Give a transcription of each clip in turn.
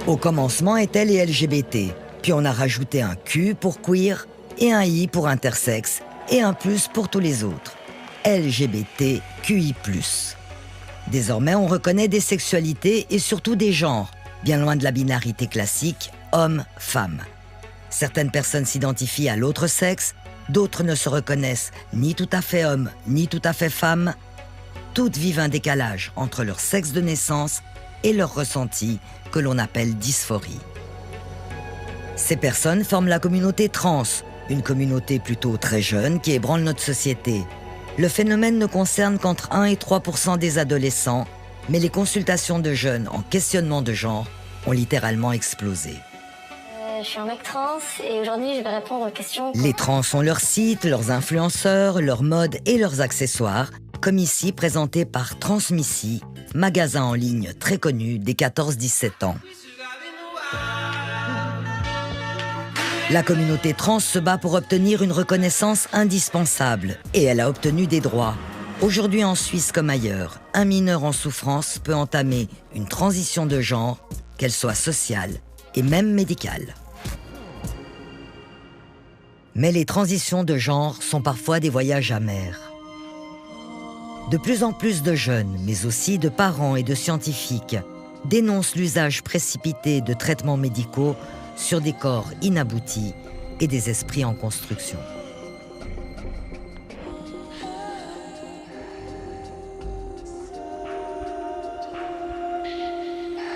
Au commencement étaient les LGBT, puis on a rajouté un Q pour queer, et un I pour intersexe, et un plus pour tous les autres. LGBTQI+. Désormais, on reconnaît des sexualités et surtout des genres, bien loin de la binarité classique, homme-femme. Certaines personnes s'identifient à l'autre sexe, d'autres ne se reconnaissent ni tout à fait homme, ni tout à fait femme. Toutes vivent un décalage entre leur sexe de naissance et leur ressenti que l'on appelle dysphorie. Ces personnes forment la communauté trans, une communauté plutôt très jeune qui ébranle notre société. Le phénomène ne concerne qu'entre 1 et 3% des adolescents, mais les consultations de jeunes en questionnement de genre ont littéralement explosé. Je suis un mec trans et aujourd'hui je vais répondre aux questions. Les trans ont leur site, leurs influenceurs, leurs modes et leurs accessoires, comme ici présenté par Transmissy, magasin en ligne très connu des 14-17 ans. La communauté trans se bat pour obtenir une reconnaissance indispensable et elle a obtenu des droits. Aujourd'hui en Suisse comme ailleurs, un mineur en souffrance peut entamer une transition de genre, qu'elle soit sociale et même médicale. Mais les transitions de genre sont parfois des voyages amers. De plus en plus de jeunes, mais aussi de parents et de scientifiques, dénoncent l'usage précipité de traitements médicaux sur des corps inaboutis et des esprits en construction.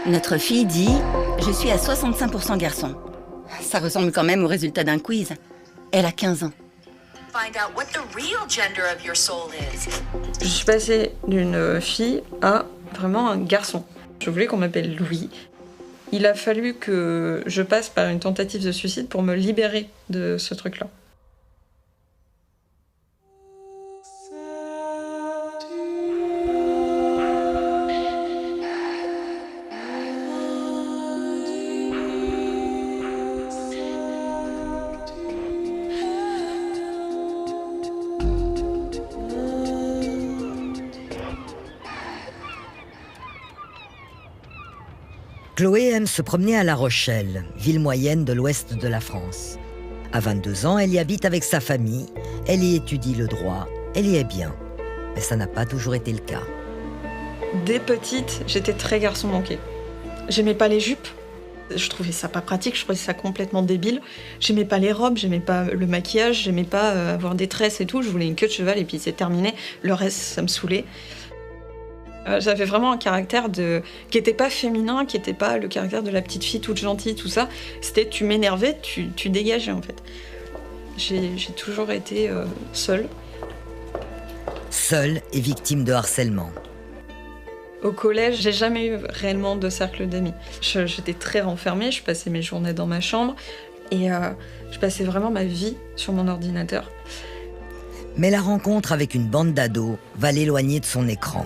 Notre fille dit « Je suis à 65% garçon ». Ça ressemble quand même au résultat d'un quiz. Elle a 15 ans. Je suis passée d'une fille à vraiment un garçon. Je voulais qu'on m'appelle Louis. Il a fallu que je passe par une tentative de suicide pour me libérer de ce truc-là. Chloé aime se promener à La Rochelle, ville moyenne de l'ouest de la France. À 22 ans, elle y habite avec sa famille, elle y étudie le droit, elle y est bien. Mais ça n'a pas toujours été le cas. Dès petite, j'étais très garçon manqué. J'aimais pas les jupes, je trouvais ça pas pratique, je trouvais ça complètement débile. J'aimais pas les robes, j'aimais pas le maquillage, j'aimais pas avoir des tresses et tout. Je voulais une queue de cheval et puis c'est terminé. Le reste, ça me saoulait. J'avais vraiment un caractère qui était pas féminin, qui était pas le caractère de la petite fille toute gentille, tout ça. C'était tu m'énervais, tu dégageais en fait. J'ai toujours été seule. Seule et victime de harcèlement. Au collège, j'ai jamais eu réellement de cercle d'amis. J'étais très renfermée, je passais mes journées dans ma chambre et je passais vraiment ma vie sur mon ordinateur. Mais la rencontre avec une bande d'ados va l'éloigner de son écran.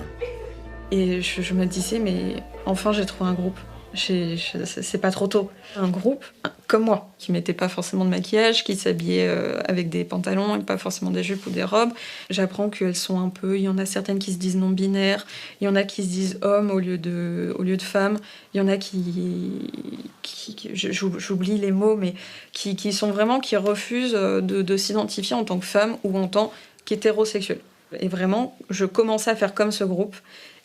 Et je me disais, mais enfin j'ai trouvé un groupe. C'est pas trop tôt. Un groupe comme moi, qui mettait pas forcément de maquillage, qui s'habillait avec des pantalons et pas forcément des jupes ou des robes. J'apprends qu'elles sont un peu... Il y en a certaines qui se disent non-binaires, il y en a qui se disent hommes au lieu de femmes, il y en a j'oublie les mots, mais qui sont vraiment... qui refusent de s'identifier en tant que femme ou en tant qu'hétérosexuel. Et vraiment, je commençais à faire comme ce groupe.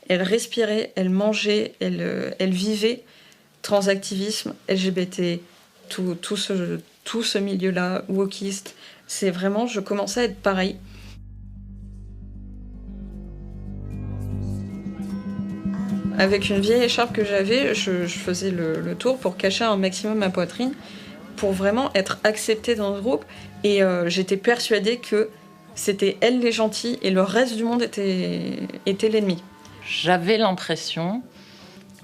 Elle respirait, elle mangeait, elle vivait transactivisme, LGBT, tout ce milieu-là, wokiste. C'est vraiment, je commençais à être pareil. Avec une vieille écharpe que j'avais, je faisais le tour pour cacher un maximum ma poitrine, pour vraiment être acceptée dans le groupe. Et j'étais persuadée que c'était elle les gentils et le reste du monde était l'ennemi. J'avais l'impression,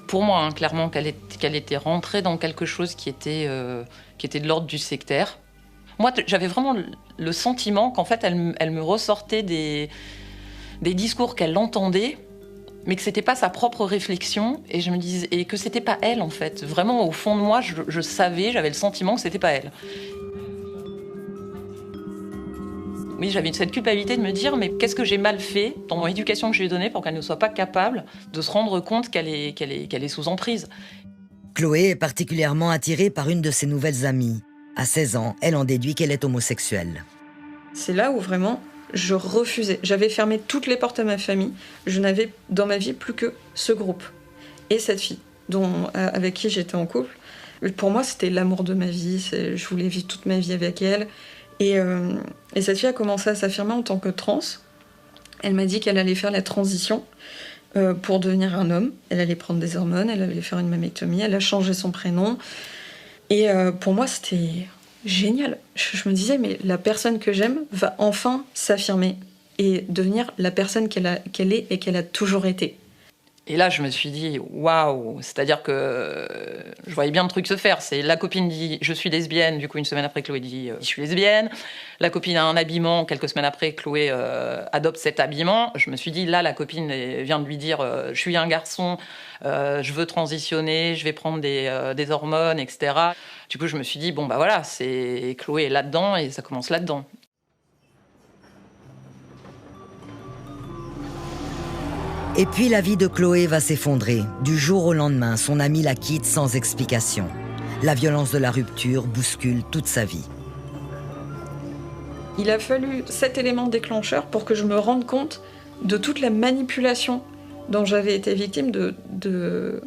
pour moi, hein, clairement, qu'elle était rentrée dans quelque chose qui était de l'ordre du sectaire. Moi, j'avais vraiment le sentiment qu'en fait, elle me ressortait des discours qu'elle entendait, mais que c'était pas sa propre réflexion, et je me disais, et que c'était pas elle, en fait. Vraiment, au fond de moi, je savais, j'avais le sentiment que c'était pas elle. Oui, j'avais cette culpabilité de me dire, mais qu'est-ce que j'ai mal fait dans mon éducation que je lui ai donnée pour qu'elle ne soit pas capable de se rendre compte qu'elle est sous emprise. Chloé est particulièrement attirée par une de ses nouvelles amies. À 16 ans, elle en déduit qu'elle est homosexuelle. C'est là où vraiment je refusais. J'avais fermé toutes les portes à ma famille. Je n'avais dans ma vie plus que ce groupe et cette fille avec qui j'étais en couple. Pour moi, c'était l'amour de ma vie. Je voulais vivre toute ma vie avec elle. Et cette fille a commencé à s'affirmer en tant que trans. Elle m'a dit qu'elle allait faire la transition pour devenir un homme. Elle allait prendre des hormones, elle allait faire une mammectomie, elle a changé son prénom. Et pour moi, c'était génial. Je me disais, mais la personne que j'aime va enfin s'affirmer et devenir la personne qu'elle est et qu'elle a toujours été. Et là, je me suis dit, waouh, c'est-à-dire que je voyais bien le truc se faire. C'est la copine dit, je suis lesbienne. Du coup, une semaine après, Chloé dit, je suis lesbienne. La copine a un habillement. Quelques semaines après, Chloé adopte cet habillement. Je me suis dit, là, la copine vient de lui dire, je suis un garçon, je veux transitionner, je vais prendre des hormones, etc. Du coup, je me suis dit, bon, bah voilà, Chloé est là-dedans et ça commence là-dedans. Et puis la vie de Chloé va s'effondrer. Du jour au lendemain, son amie la quitte sans explication. La violence de la rupture bouscule toute sa vie. Il a fallu cet élément déclencheur pour que je me rende compte de toute la manipulation dont j'avais été victime, de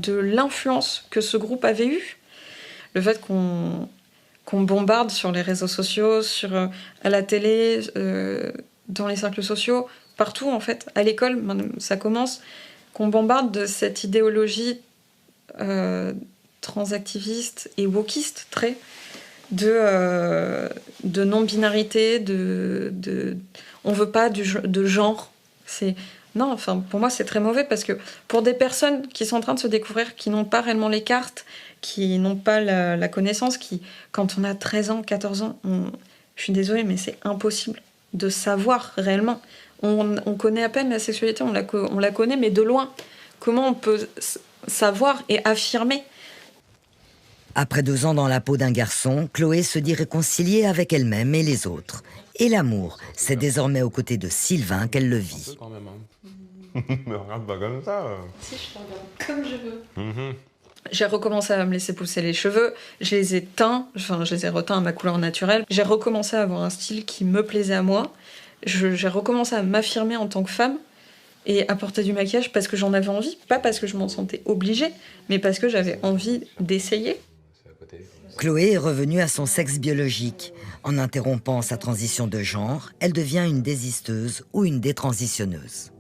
l'influence que ce groupe avait eue. Le fait qu'on bombarde sur les réseaux sociaux, à la télé, dans les cercles sociaux, partout en fait, à l'école, ça commence, qu'on bombarde de cette idéologie transactiviste et wokiste, très, de non-binarité, on veut pas de genre. Non, enfin, pour moi, c'est très mauvais parce que pour des personnes qui sont en train de se découvrir, qui n'ont pas réellement les cartes, qui n'ont pas la connaissance, quand on a 13 ans, 14 ans, je suis désolée, mais c'est impossible de savoir réellement. On connaît à peine la sexualité, on la connaît, mais de loin. Comment on peut savoir et affirmer ? Après 2 ans dans la peau d'un garçon, Chloé se dit réconciliée avec elle-même et les autres. Et l'amour, c'est désormais aux côtés de Sylvain qu'elle le vit. Mais regarde pas comme ça. Si, je regarde comme je veux. J'ai recommencé à me laisser pousser les cheveux, je les ai teints, je les ai reteints à ma couleur naturelle. J'ai recommencé à avoir un style qui me plaisait à moi. J'ai recommencé à m'affirmer en tant que femme et à porter du maquillage parce que j'en avais envie, pas parce que je m'en sentais obligée, mais parce que j'avais envie d'essayer. Chloé est revenue à son sexe biologique. En interrompant sa transition de genre, elle devient une désisteuse ou une détransitionneuse.